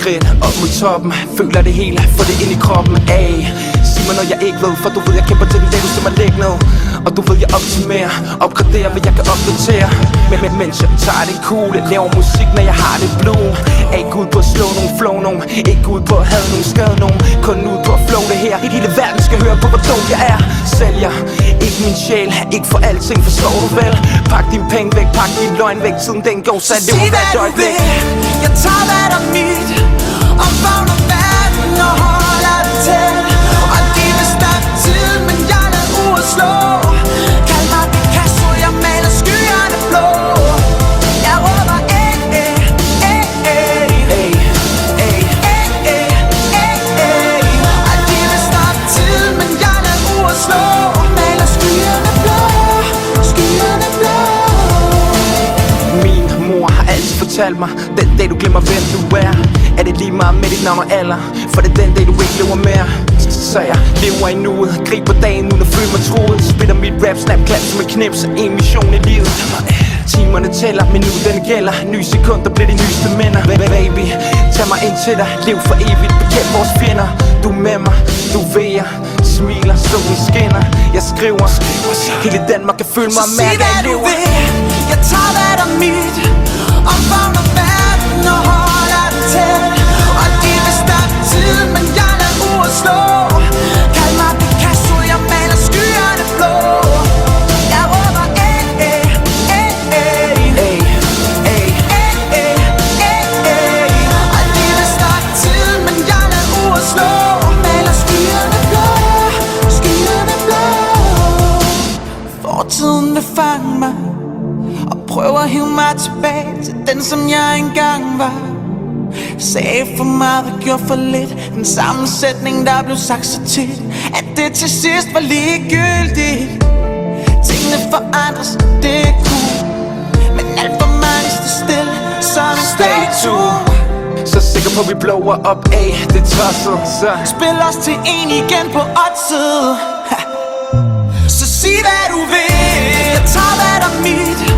skridt op mod toppen, føler det hele, få det ind i kroppen. Ay, sig mig når jeg ikke ved, for du ved jeg kæmper til den dag du ser mig ligge ned. Og du ved jeg optimerer, opgraderer hvad jeg kan opdatere. Men mens jeg tager det cool, laver musik når jeg har det blue. Er ikke ude på at slå nogen flow nogen, ikke ude på at have nogen skade nogen, kun ude på at flow det her. Hele verden skal høre på hvor dum jeg er. Sælger ikke min sjæl, ikke for alting, forstår du vel? Pak din penge væk, pak din løgn væk, tiden den går, så det må være et øjeblik. Jeg tager hvad der er mit, og favner verden og holder det tæt. Og det vil starte tid, men jeg lader uret slå. Kald mig Picasso, jeg maler skyerne blå. Jeg råber og det vil starte tid, men jeg lader uret slå. Maler skyerne blå, skyerne blå. Min mor har altid fortalt mig, den dag du glemmer hvem du er det lige meget med dit navn og alder, for det er den dag du ikke lever mere. Så jeg lever i nuet, grib på dagen uden at føle mig troet. Spiller mit rap, snap, klap som et knips, en mission i livet. Timerne tæller, men nu den gælder. Nye sekunder bliver de nyeste minder. Baby, tag mig ind til dig, lev for evigt, bekæmp vores fjender. Du er med mig, du ved jeg, smiler, solen skinner. Jeg skriver, hele Danmark kan føle mig og mærke at jeg lever. Jeg tager hvad der er mit, og favner verden og holder det tæt. Og det vil starte tid, men jeg lader uret slå. Kald mig Picasso, jeg maler skyerne blå. Jeg råber og det vil starte tid, men jeg lader uret slå. Maler skyerne blå, skyerne blå. Fortiden vil fange mig og prøver at hive mig tilbage til den som jeg engang var. Sagde for meget og gjorde for lidt, en sammensætning der blev sagt så tit, at det til sidst var ligegyldigt. Tingene forandres, det er cool, men alt for meget står stille, så vi stay tuned. Så sikker på vi blower op af det tosset, så spil os til en igen på oddset. Så sig hvad du vil, jeg tager hvad der er mit,